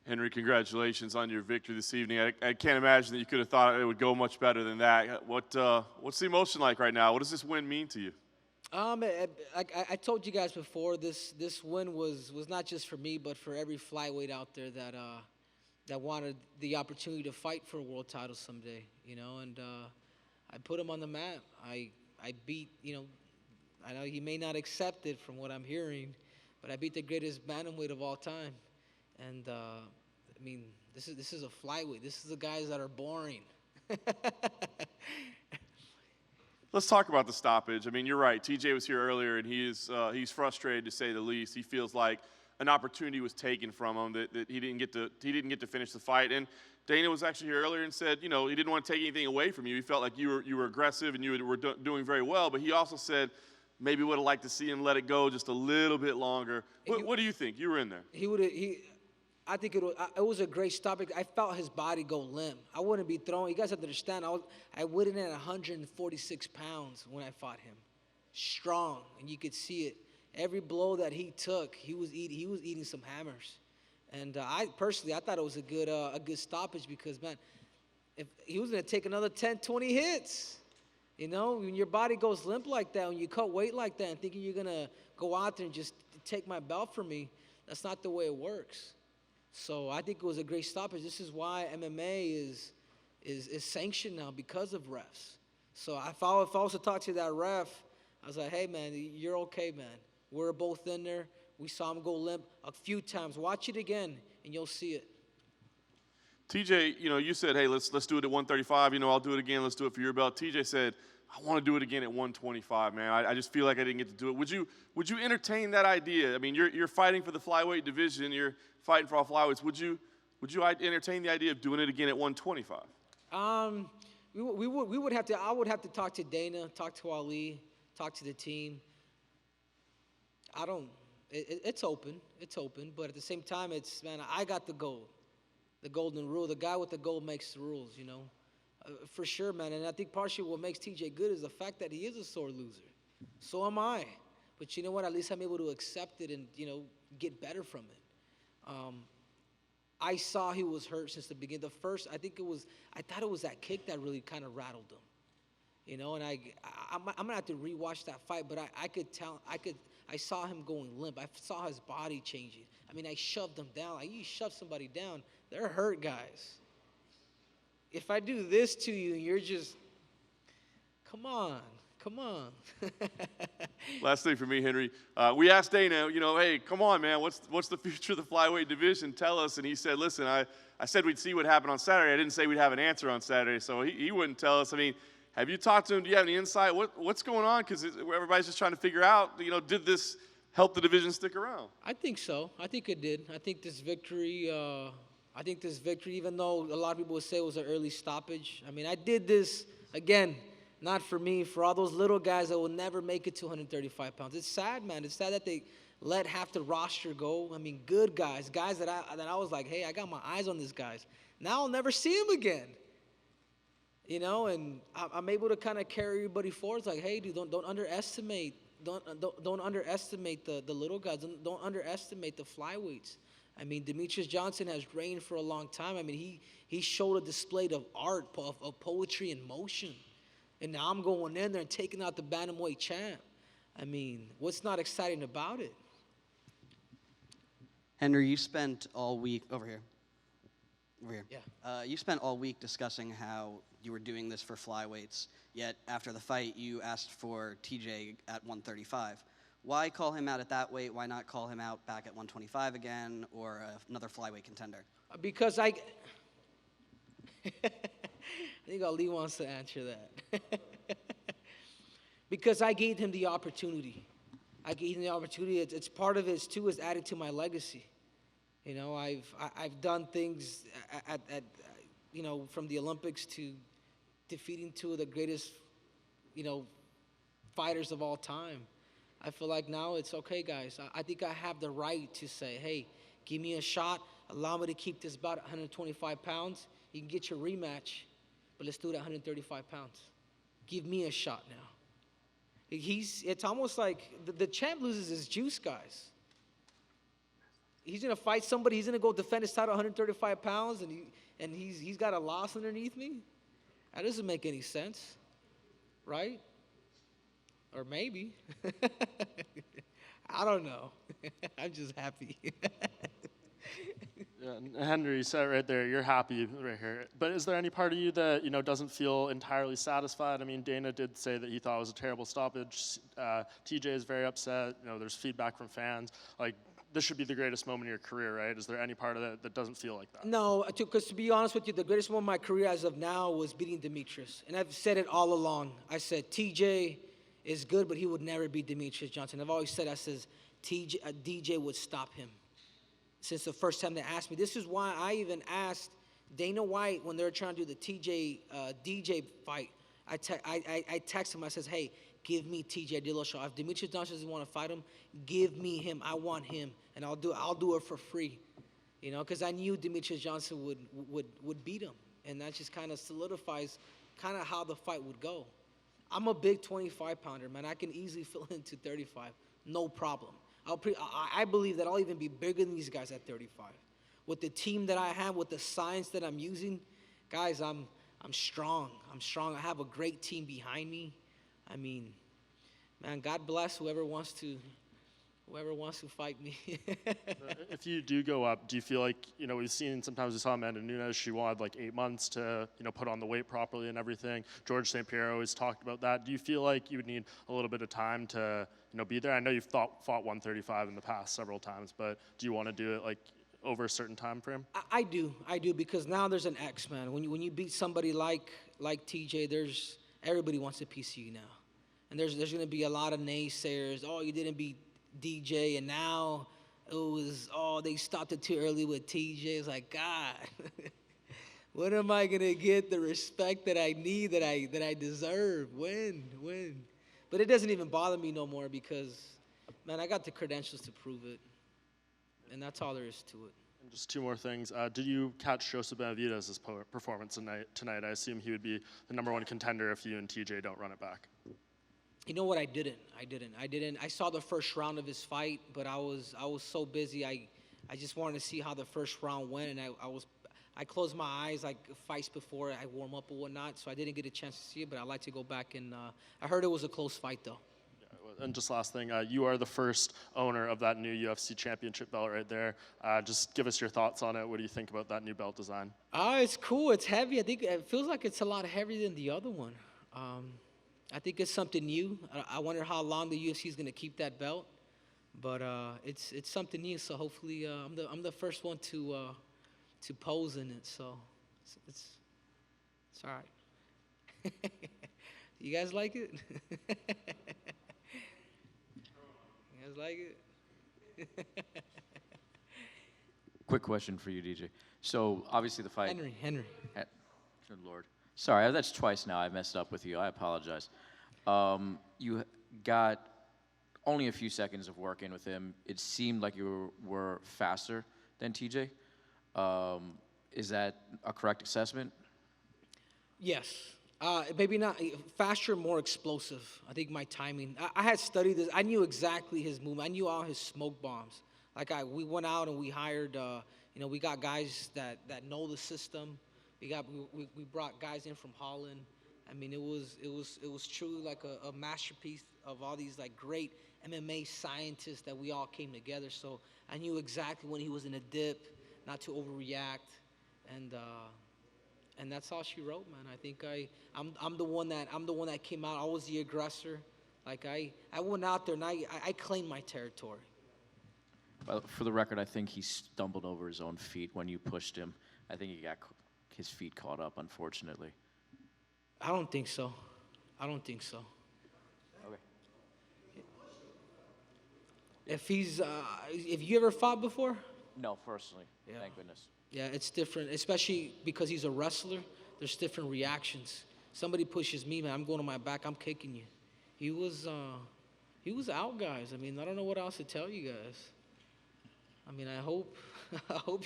Henry, congratulations on your victory this evening. I can't imagine that you could have thought it would go much better than that. What's the emotion like right now? What does this win mean to you? I told you guys before, this win was not just for me, but for every flyweight out there that wanted the opportunity to fight for a world title someday, you know. And I put him on the map. I beat, you know, I know he may not accept it from what I'm hearing, but I beat the greatest bantamweight of all time. And I mean, this is a flyweight. This is the guys that are boring. Let's talk about the stoppage. I mean, you're right. TJ was here earlier, and he's frustrated to say the least. He feels like an opportunity was taken from him that he didn't get to finish the fight. And Dana was actually here earlier and said, you know, he didn't want to take anything away from you. He felt like you were aggressive and you were doing very well. But he also said maybe would have liked to see him let it go just a little bit longer. What do you think? You were in there. I think it was a great stoppage. I felt his body go limp. I wouldn't be throwing. You guys have to understand, I weighed in at 146 pounds when I fought him. Strong, and you could see it. Every blow that he took, he was eating some hammers. And I thought it was a good stoppage because, man, if he was going to take another 10, 20 hits. You know, when your body goes limp like that, when you cut weight like that and thinking you're going to go out there and just take my belt from me, that's not the way it works. So I think it was a great stoppage. This is why MMA is sanctioned now because of refs. So if I was to talk to that ref, I was like, hey, man, you're okay, man. We're both in there. We saw him go limp a few times. Watch it again, and you'll see it. TJ, you know, you said, hey, let's do it at 135. You know, I'll do it again. Let's do it for your belt. TJ said, I want to do it again at 125, man. I just feel like I didn't get to do it. Would you entertain that idea? I mean, you're fighting for the flyweight division. You're fighting for all flyweights. Would you entertain the idea of doing it again at 125? We would have to. I would have to talk to Dana, talk to Ali, talk to the team. It's open. It's open. But at the same time, man, I got the gold. The golden rule. The guy with the gold makes the rules, you know. For sure, man. And I think partially what makes TJ good is the fact that he is a sore loser. So am I. But you know what? At least I'm able to accept it and, you know, get better from it. I saw he was hurt since the beginning. I thought it was that kick that really kind of rattled him. You know, and I'm going to have to rewatch that fight, but I saw him going limp. I saw his body changing. I mean, I shoved him down. Like, you shove somebody down, they're hurt, guys. If I do this to you and you're just, come on. Last thing for me, Henry. We asked Dana, you know, hey, come on, man, what's the future of the flyweight division? Tell us. And he said, listen, I said we'd see what happened on Saturday. I didn't say we'd have an answer on Saturday, so he wouldn't tell us. I mean, have you talked to him? Do you have any insight? What's going on? Because everybody's just trying to figure out, you know, did this help the division stick around? I think so. I think it did. I think this victory, even though a lot of people would say it was an early stoppage, I mean, I did this, again, not for me, for all those little guys that will never make it to 135 pounds. It's sad, man. It's sad that they let half the roster go. I mean, good guys that I was like, hey, I got my eyes on these guys. Now I'll never see them again. You know, and I'm able to kind of carry everybody forward. It's like, hey, dude, don't underestimate. Don't underestimate the little guys. Don't underestimate the flyweights. I mean, Demetrius Johnson has reigned for a long time. I mean, he showed a display of art, of poetry in motion. And now I'm going in there and taking out the bantamweight champ. I mean, what's not exciting about it? Henry, you spent all week over here. Yeah. You spent all week discussing how you were doing this for flyweights, yet after the fight, you asked for TJ at 135. Why call him out at that weight? Why not call him out back at 125 again or another flyweight contender? Because I think Ali wants to answer that. Because I gave him the opportunity. It's part of it, too, is added to my legacy. You know, I've done things at you know, from the Olympics to defeating two of the greatest, you know, fighters of all time. I feel like now it's okay, guys. I think I have the right to say, hey, give me a shot. Allow me to keep this bout at 125 pounds. You can get your rematch, but let's do it at 135 pounds. Give me a shot now. It's almost like the champ loses his juice, guys. he's gonna fight somebody. He's gonna go defend his title, 135 pounds, and he's got a loss underneath me. That doesn't make any sense, right? Or maybe. I don't know. I'm just happy. Yeah, Henry, you said it right there. You're happy right here. But is there any part of you that doesn't feel entirely satisfied? I mean, Dana did say that he thought it was a terrible stoppage. TJ is very upset. There's feedback from fans. Like, this should be the greatest moment of your career, right? Is there any part of that that doesn't feel like that? No, because to be honest with you, the greatest moment of my career as of now was beating Demetrius. And I've said it all along. I said TJ is good, but he would never beat Demetrius Johnson. I've always said, DJ would stop him. Since the first time they asked me. This is why I even asked Dana White when they were trying to do the DJ fight. I texted him. I says, hey, give me TJ Dillashaw. If Demetrius Johnson doesn't want to fight him, give me him. I want him, and I'll do it for free. Because I knew Demetrius Johnson would beat him, and that just kind of solidifies kind of how the fight would go. I'm a big 25-pounder, man. I can easily fill into 35, no problem. I believe that I'll even be bigger than these guys at 35. With the team that I have, with the science that I'm using, guys, I'm strong. I'm strong. I have a great team behind me. I mean, man, God bless whoever wants to fight me. If you do go up, do you feel like, we've seen, sometimes we saw Amanda Nunes, she wanted like 8 months to, put on the weight properly and everything. George St. Pierre always talked about that. Do you feel like you would need a little bit of time to, be there? I know you've fought 135 in the past several times, but do you want to do it like over a certain time frame? I do, because now there's an X, man. When you beat somebody like TJ, everybody wants a piece of you now. And there's going to be a lot of naysayers. Oh, you didn't beat DJ, and now it was, they stopped it too early with TJ. It's like, God, when am I going to get the respect that I need, that I deserve? When? But it doesn't even bother me no more because, man, I got the credentials to prove it. And that's all there is to it. And just two more things. Did you catch Joseph Benavidez' performance tonight? I assume he would be the #1 contender if you and TJ don't run it back. You know what? I didn't. I saw the first round of his fight, but I was so busy. I just wanted to see how the first round went, and I closed my eyes like fights before I warm up or whatnot, so I didn't get a chance to see it. But I'd like to go back and I heard it was a close fight though. Yeah, and just last thing, you are the first owner of that new UFC championship belt right there. Just give us your thoughts on it. What do you think about that new belt design? It's cool. It's heavy. I think it feels like it's a lot heavier than the other one. I think it's something new. I wonder how long the UFC is going to keep that belt, but it's something new. So hopefully, I'm the first one to pose in it. So it's all right. You guys like it? You guys like it? Quick question for you, DJ. So obviously the fight. Henry. Good Lord. Sorry, that's twice now I messed up with you. I apologize. You got only a few seconds of work in with him. It seemed like you were faster than TJ. Is that a correct assessment? Yes. Maybe not faster, more explosive. I think my timing. I had studied this. I knew exactly his movement. I knew all his smoke bombs. We went out and we hired. We got guys that know the system. We brought guys in from Holland. I mean, it was truly like a masterpiece of all these like great MMA scientists that we all came together. So I knew exactly when he was in a dip, not to overreact, and that's all she wrote, man. I think I'm the one that came out. I was the aggressor. Like I went out there and I claimed my territory. Well, for the record, I think he stumbled over his own feet when you pushed him. I think he got his feet caught up, unfortunately. I don't think so. Okay. If you ever fought before? No, personally. Yeah. Thank goodness. Yeah, it's different, especially because he's a wrestler. There's different reactions. Somebody pushes me, man, I'm going on my back, I'm kicking you. He was out, guys. I mean, I don't know what else to tell you guys. I mean, I hope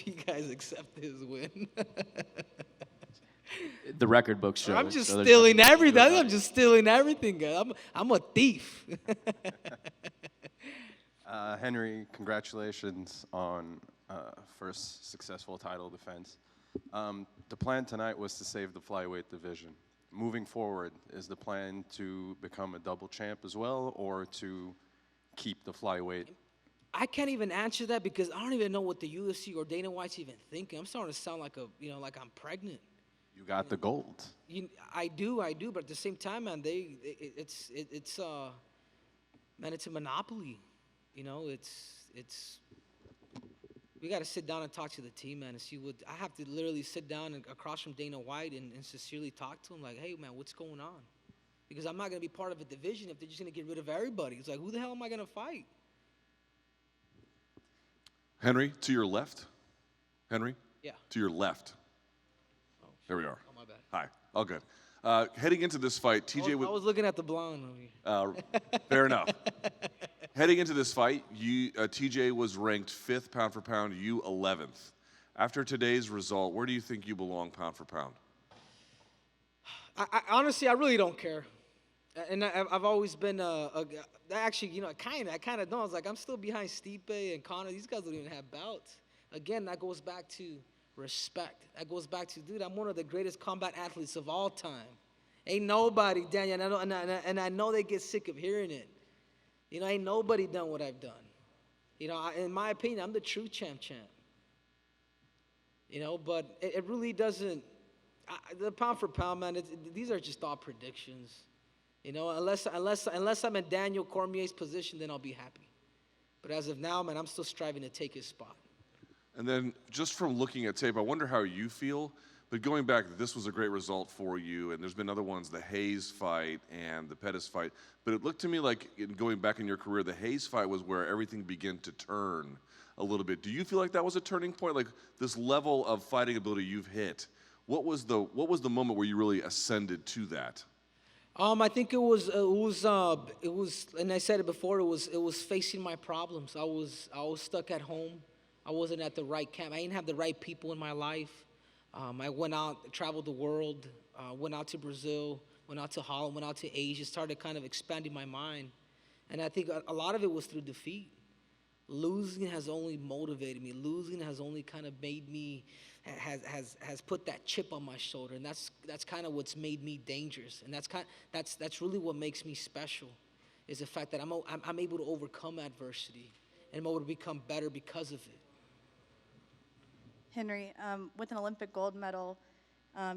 you guys accept his win. The record books show. I'm just stealing everything. I'm just stealing everything, guys. I'm a thief. Henry, congratulations on first successful title defense. The plan tonight was to save the flyweight division. Moving forward, is the plan to become a double champ as well, or to keep the flyweight? I can't even answer that because I don't even know what the UFC or Dana White's even thinking. I'm starting to sound like like I'm pregnant. You got the gold. I do, but at the same time, man, it's a monopoly. We got to sit down and talk to the team, man, and see what. I have to literally sit down across from Dana White and sincerely talk to him, like, hey, man, what's going on? Because I'm not going to be part of a division if they're just going to get rid of everybody. It's like, who the hell am I going to fight? Henry, to your left. Henry? Yeah. To your left. There we are. Oh, my bad. Hi. All good. Heading into this fight, TJ I was looking at the blonde over here. fair enough. Heading into this fight, TJ was ranked 5th pound for pound, you 11th. After today's result, where do you think you belong pound for pound? I honestly, I really don't care. And I've always been actually, I kind of don't. I was like, I'm still behind Stipe and Conor. These guys don't even have belts. Again, that goes back to respect. That goes back to, dude, I'm one of the greatest combat athletes of all time. Ain't nobody, Daniel, and I know they get sick of hearing it. Ain't nobody done what I've done. In my opinion, I'm the true champ. But it really doesn't. The pound for pound, man. These are just all predictions. Unless I'm in Daniel Cormier's position, then I'll be happy. But as of now, man, I'm still striving to take his spot. And then just from looking at tape, I wonder how you feel. But going back, this was a great result for you, and there's been other ones, the Hayes fight and the Pettis fight. But it looked to me like, going back in your career, the Hayes fight was where everything began to turn a little bit. Do you feel like that was a turning point? Like this level of fighting ability you've hit, what was the moment where you really ascended to that? I think it was, and I said it before. It was facing my problems. I was stuck at home. I wasn't at the right camp. I didn't have the right people in my life. I went out, traveled the world, went out to Brazil, went out to Holland, went out to Asia, started kind of expanding my mind. And I think a lot of it was through defeat. Losing has only motivated me. Losing has only kind of made me, has put that chip on my shoulder. And that's kind of what's made me dangerous. And that's really what makes me special, is the fact that I'm able to overcome adversity and I'm able to become better because of it. Henry, with an Olympic gold medal,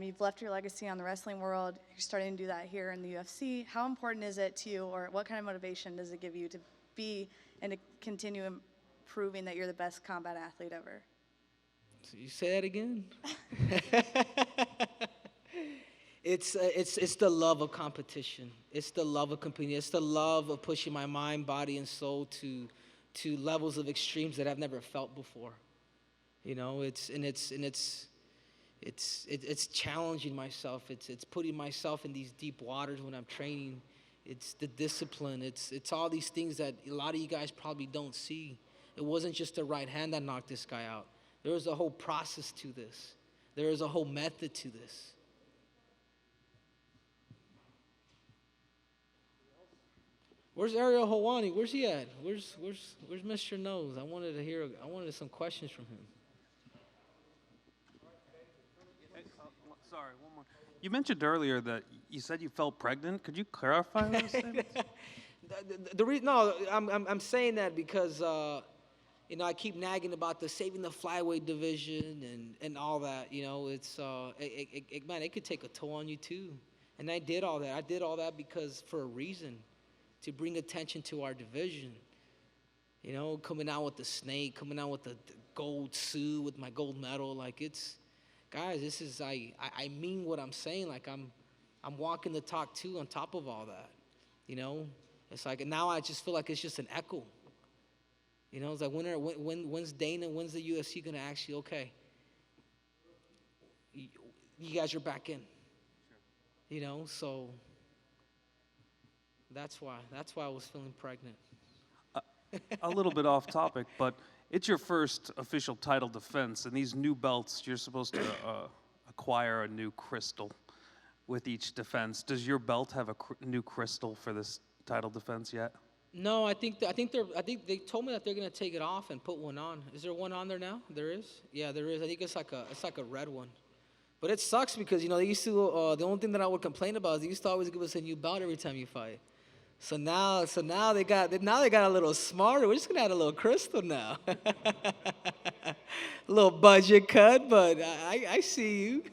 you've left your legacy on the wrestling world. You're starting to do that here in the UFC. How important is it to you, or what kind of motivation does it give you to be and to continue proving that you're the best combat athlete ever? So you say that again? It's the love of competition. It's the love of competing. It's the love of pushing my mind, body, and soul to levels of extremes that I've never felt before. It's challenging myself. It's putting myself in these deep waters when I'm training. It's the discipline. It's all these things that a lot of you guys probably don't see. It wasn't just a right hand that knocked this guy out. There was a whole process to this. There is a whole method to this. Where's Ariel Helwani? Where's he at? Where's Mr. Nose? I wanted some questions from him. Sorry, one more. You mentioned earlier that you said you felt pregnant. Could you clarify those statements? I'm saying that because I keep nagging about the saving the flyweight division and all that. Man, it could take a toll on you too. And I did all that. I did all that because for a reason, to bring attention to our division. Coming out with the snake, coming out with the gold suit with my gold medal, guys, this is I mean what I'm saying. Like I'm walking the talk too on top of all that. It's like now I just feel like it's just an echo. It's like when's Dana, when's the UFC gonna actually, okay, you guys are back in. So that's why I was feeling pregnant. A little bit off topic, but it's your first official title defense, and these new belts, you're supposed to acquire a new crystal with each defense. Does your belt have a new crystal for this title defense yet? No, I think they told me that they're gonna take it off and put one on. Is there one on there now? There is. Yeah, there is. I think it's like a red one. But it sucks because they used to. The only thing that I would complain about is they used to always give us a new belt every time you fight. So now they got a little smarter. We're just gonna add a little crystal now. A little budget cut, but I see you.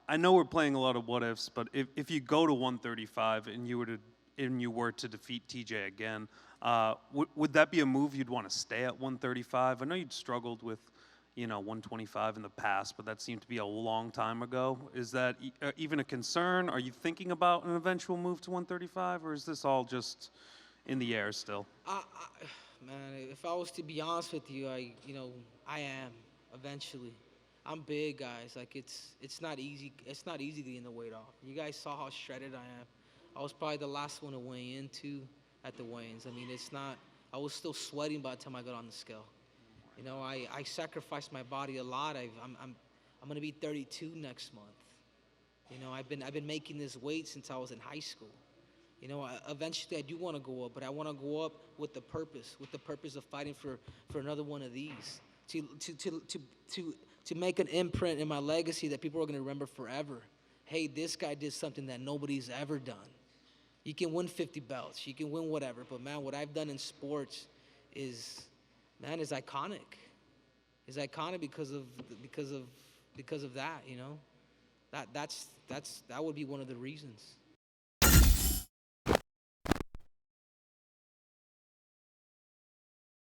I know we're playing a lot of what ifs, but if you go to 135 and you were to defeat TJ again, would that be a move you'd want to stay at 135? I know you'd struggled with 125 in the past, but that seemed to be a long time ago. Is that even a concern? Are you thinking about an eventual move to 135, or is this all just in the air still? Man, if I was to be honest with you, I am eventually. I'm big, guys. Like it's not easy. It's not easy getting the weight off. You guys saw how shredded I am. I was probably the last one to weigh in too at the weigh-ins. I mean, it's not. I was still sweating by the time I got on the scale. I sacrificed my body a lot. I'm gonna be 32 next month. I've been making this weight since I was in high school. Eventually I do want to go up, but I want to go up with the purpose of fighting for another one of these. To make an imprint in my legacy that people are going to remember forever. Hey, this guy did something that nobody's ever done. You can win 50 belts, you can win whatever, but man, what I've done in sports is iconic. It's iconic because of that. That would be one of the reasons.